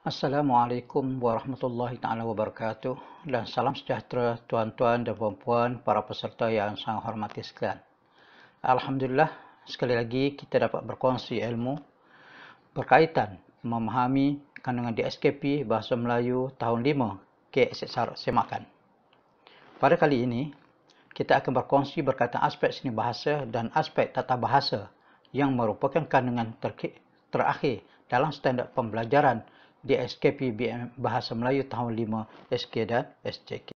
Assalamualaikum warahmatullahi taala wabarakatuh dan salam sejahtera tuan-tuan dan puan-puan para peserta yang saya hormati sekalian. Alhamdulillah, sekali lagi kita dapat berkongsi ilmu berkaitan memahami kandungan DSKP Bahasa Melayu tahun 5 KSSR Semakan. Pada kali ini, kita akan berkongsi berkaitan aspek seni bahasa dan aspek tata bahasa yang merupakan kandungan terakhir dalam standard pembelajaran di SKP Bahasa Melayu tahun 5 SK dan SJK.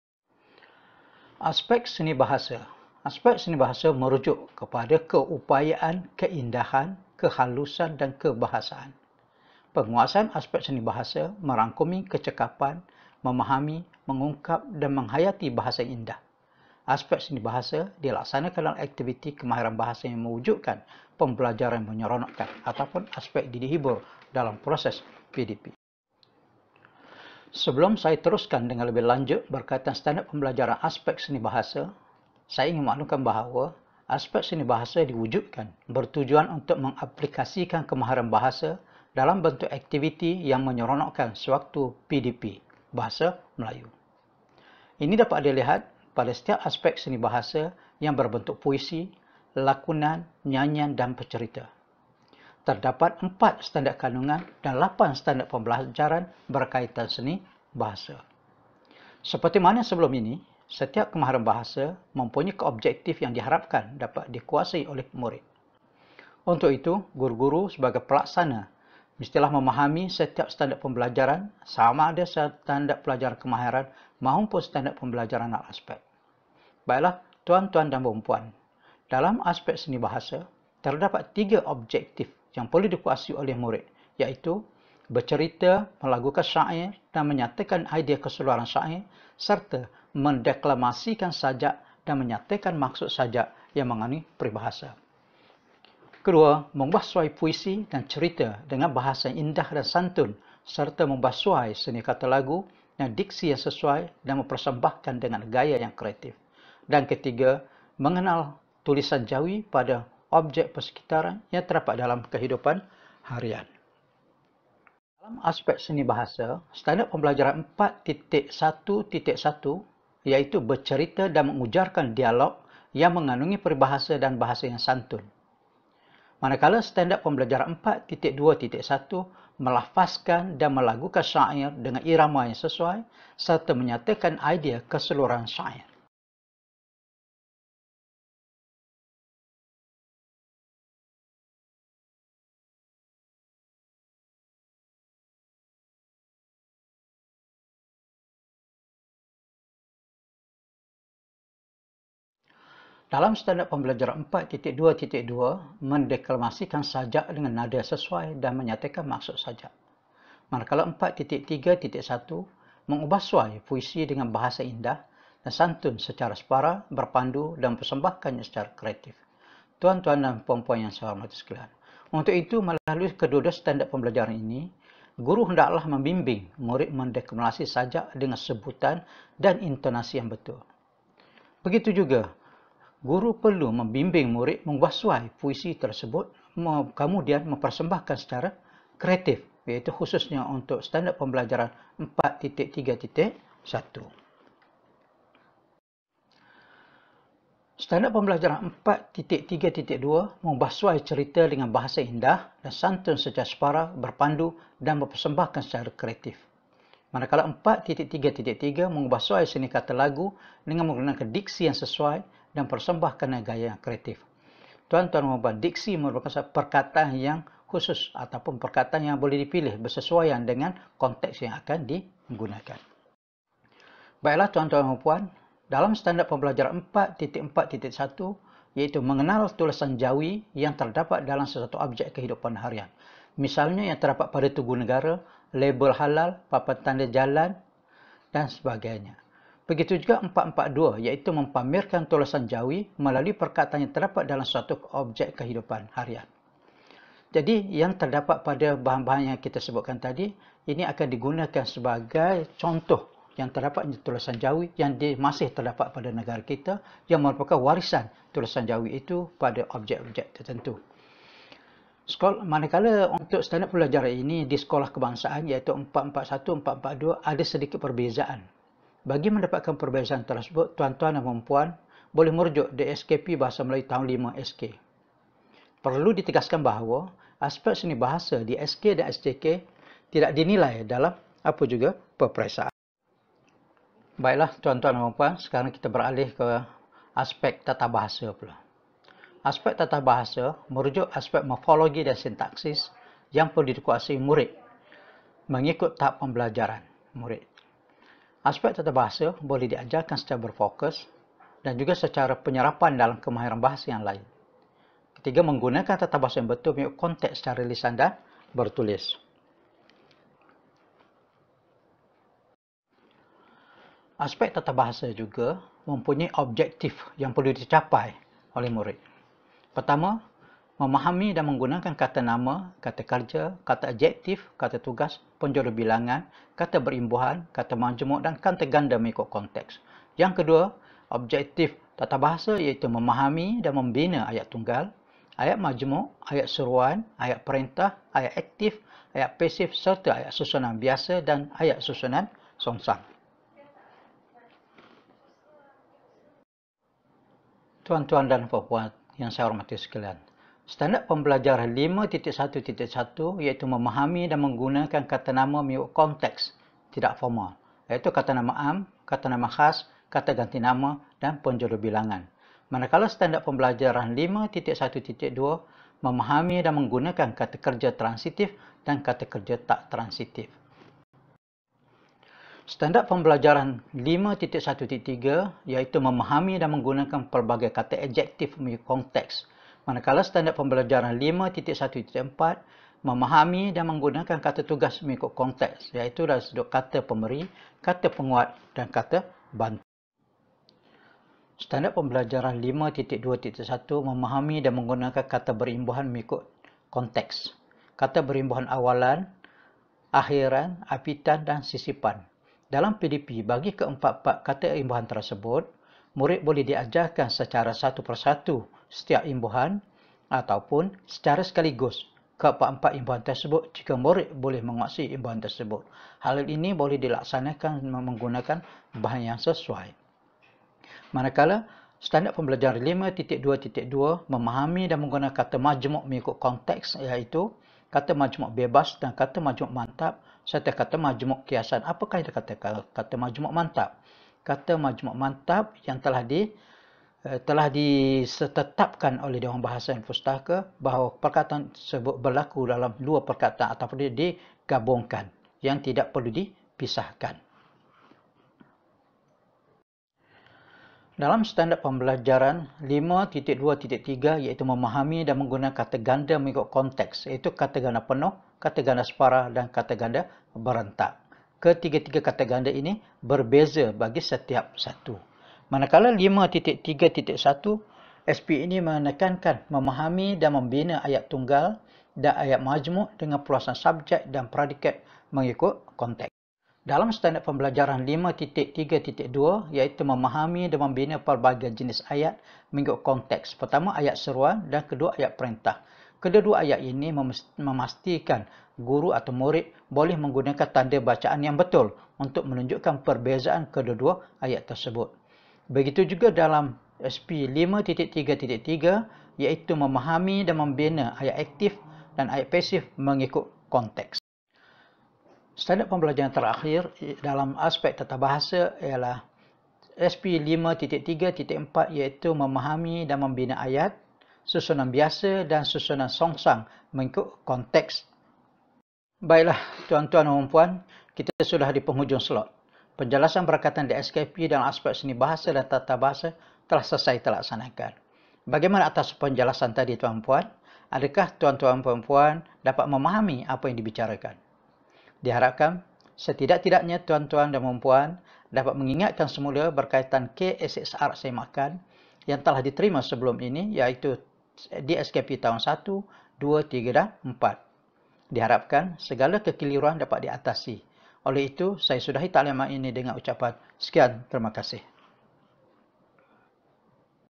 Aspek seni bahasa. Aspek seni bahasa merujuk kepada keupayaan, keindahan, kehalusan dan kebahasaan. Penguasaan aspek seni bahasa merangkumi kecekapan, memahami, mengungkap dan menghayati bahasa yang indah. Aspek seni bahasa dilaksanakan dalam aktiviti kemahiran bahasa yang mewujudkan pembelajaran menyeronokkan ataupun aspek dihibur dalam proses PDP. Sebelum saya teruskan dengan lebih lanjut berkaitan standard pembelajaran aspek seni bahasa, saya ingin maklumkan bahawa aspek seni bahasa diwujudkan bertujuan untuk mengaplikasikan kemahiran bahasa dalam bentuk aktiviti yang menyeronokkan sewaktu PDP, Bahasa Melayu. Ini dapat dilihat pada setiap aspek seni bahasa yang berbentuk puisi, lakonan, nyanyian dan bercerita. Terdapat 4 standard kandungan dan 8 standard pembelajaran berkaitan seni bahasa. Seperti mana sebelum ini, setiap kemahiran bahasa mempunyai objektif yang diharapkan dapat dikuasai oleh murid. Untuk itu, guru-guru sebagai pelaksana mestilah memahami setiap standard pembelajaran sama ada standard pelajaran kemahiran maupun standard pembelajaran aspek. Baiklah, tuan-tuan dan puan-puan, dalam aspek seni bahasa, terdapat 3 objektif yang perlu dikuasai oleh murid, iaitu bercerita, melagukan syair dan menyatakan idea keseluruhan syair serta mendeklamasikan sajak dan menyatakan maksud sajak yang mengandungi peribahasa. Kedua, membahasuai puisi dan cerita dengan bahasa yang indah dan santun serta membahasuai seni kata lagu dan diksi yang sesuai dan mempersembahkan dengan gaya yang kreatif. Dan ketiga, mengenal tulisan Jawi pada objek persekitaran yang terdapat dalam kehidupan harian. Dalam aspek seni bahasa, standard pembelajaran 4.1.1 iaitu bercerita dan mengujarkan dialog yang mengandungi peribahasa dan bahasa yang santun. Manakala standard pembelajaran 4.2.1 melafazkan dan melagukan syair dengan irama yang sesuai serta menyatakan idea keseluruhan syair. Dalam standard pembelajaran 4.2.2, mendeklamasikan sajak dengan nada sesuai dan menyatakan maksud sajak. Manakala 4.3.1, mengubah suai puisi dengan bahasa indah dan santun secara separa, berpandu dan mempersembahkannya secara kreatif. Tuan-tuan dan puan-puan yang saya hormati sekalian, untuk itu melalui kedua-dua standard pembelajaran ini, guru hendaklah membimbing murid mendeklamasi sajak dengan sebutan dan intonasi yang betul. Begitu juga, guru perlu membimbing murid membahasuai puisi tersebut, kemudian mempersembahkan secara kreatif, iaitu khususnya untuk standard pembelajaran 4.3.1. Standard pembelajaran 4.3.2 membahasuai cerita dengan bahasa indah dan santun secara separa, berpandu dan mempersembahkan secara kreatif. Manakala 4.3.3 membahasuai seni kata lagu dengan menggunakan diksi yang sesuai dan persembahkan gaya yang kreatif. Tuan-tuan dan puan, diksi merupakan perkataan yang khusus ataupun perkataan yang boleh dipilih bersesuaian dengan konteks yang akan digunakan. Baiklah tuan-tuan dan puan, dalam standard pembelajaran 4.4.1 iaitu mengenal tulisan Jawi yang terdapat dalam sesuatu objek kehidupan harian. Misalnya yang terdapat pada Tugu Negara, label halal, papan tanda jalan dan sebagainya. Begitu juga 4.4.2 iaitu mempamerkan tulisan Jawi melalui perkataan yang terdapat dalam suatu objek kehidupan harian. Jadi yang terdapat pada bahan-bahan yang kita sebutkan tadi, ini akan digunakan sebagai contoh yang terdapat di tulisan Jawi yang masih terdapat pada negara kita yang merupakan warisan tulisan Jawi itu pada objek-objek tertentu. Manakala untuk standard pembelajaran ini di sekolah kebangsaan iaitu 441, 442 ada sedikit perbezaan. Bagi mendapatkan perbezaan tersebut, tuan-tuan dan puan-puan boleh merujuk di SKP Bahasa Melayu tahun 5 SK. Perlu ditegaskan bahawa aspek seni bahasa di SK dan SJK tidak dinilai dalam apa juga peperiksaan. Baiklah tuan-tuan dan puan, sekarang kita beralih ke aspek tata bahasa pula. Aspek tata bahasa merujuk aspek morfologi dan sintaksis yang perlu dikuasai murid mengikut tahap pembelajaran murid. Aspek tata bahasa boleh diajarkan secara berfokus dan juga secara penyerapan dalam kemahiran bahasa yang lain. Ketiga, menggunakan tata bahasa yang betul mengikut konteks secara lisan dan bertulis. Aspek tata bahasa juga mempunyai objektif yang perlu dicapai oleh murid. Pertama, memahami dan menggunakan kata nama, kata kerja, kata adjektif, kata tugas, penjuru bilangan, kata berimbuhan, kata majmuk dan kata ganda mengikut konteks. Yang kedua, objektif tata bahasa iaitu memahami dan membina ayat tunggal, ayat majmuk, ayat seruan, ayat perintah, ayat aktif, ayat pasif serta ayat susunan biasa dan ayat susunan songsang. Tuan-tuan dan puan-puan yang saya hormati sekalian, standard pembelajaran 5.1.1 iaitu memahami dan menggunakan kata nama mengikut konteks tidak formal, iaitu kata nama am, kata nama khas, kata ganti nama dan penjuru bilangan. Manakala standard pembelajaran 5.1.2 memahami dan menggunakan kata kerja transitif dan kata kerja tak transitif. Standard pembelajaran 5.1.3 iaitu memahami dan menggunakan pelbagai kata adjektif mengikut konteks. Manakala standard pembelajaran 5.1.4 memahami dan menggunakan kata tugas mengikut konteks, iaitu dari sudut kata pemberi, kata penguat dan kata bantu. Standard pembelajaran 5.2.1 memahami dan menggunakan kata berimbuhan mengikut konteks. Kata berimbuhan awalan, akhiran, apitan dan sisipan. Dalam PDP, bagi keempat-empat kata imbuhan tersebut, murid boleh diajarkan secara satu persatu setiap imbuhan ataupun secara sekaligus keempat-empat imbuhan tersebut jika murid boleh menguasai imbuhan tersebut. Hal ini boleh dilaksanakan menggunakan bahan yang sesuai. Manakala standard pembelajaran 5.2.2 memahami dan menggunakan kata majmuk mengikut konteks iaitu kata majmuk bebas dan kata majmuk mantap serta kata majmuk kiasan. Apakah itu kata majmuk mantap? Kata majmuk mantap yang telah ditetapkan oleh Dewan Bahasa dan Pustaka bahawa perkataan tersebut berlaku dalam dua perkataan ataupun digabungkan yang tidak perlu dipisahkan. Dalam standard pembelajaran 5.2.3 iaitu memahami dan menggunakan kata ganda mengikut konteks, iaitu kata ganda penuh, kata ganda separa dan kata ganda berentak. Ketiga-tiga kata ganda ini berbeza bagi setiap satu. Manakala 5.3.1 SP ini menekankan memahami dan membina ayat tunggal dan ayat majmuk dengan perluasan subjek dan predikat mengikut konteks. Dalam standard pembelajaran 5.3.2 iaitu memahami dan membina pelbagai jenis ayat mengikut konteks. Pertama, ayat seruan dan kedua, ayat perintah. Kedua-dua ayat ini memastikan guru atau murid boleh menggunakan tanda bacaan yang betul untuk menunjukkan perbezaan kedua-dua ayat tersebut. Begitu juga dalam SP 5.3.3 iaitu memahami dan membina ayat aktif dan ayat pasif mengikut konteks. Standard pembelajaran terakhir dalam aspek tata bahasa ialah SP 5.3.4 iaitu memahami dan membina ayat, susunan biasa dan susunan songsang mengikut konteks. Baiklah tuan-tuan dan puan, kita sudah di penghujung slot. Penjelasan berkaitan di SKP dalam aspek seni bahasa dan tata bahasa telah selesai terlaksanakan. Bagaimana atas penjelasan tadi tuan-puan? Adakah tuan-tuan dan puan dapat memahami apa yang dibicarakan? Diharapkan setidak-tidaknya tuan-tuan dan puan dapat mengingatkan semula berkaitan KSSR semakan yang telah diterima sebelum ini iaitu di SKP tahun 1, 2, 3 dan 4. Diharapkan segala kekeliruan dapat diatasi. Oleh itu, saya sudahi taklimat ini dengan ucapan sekian terima kasih.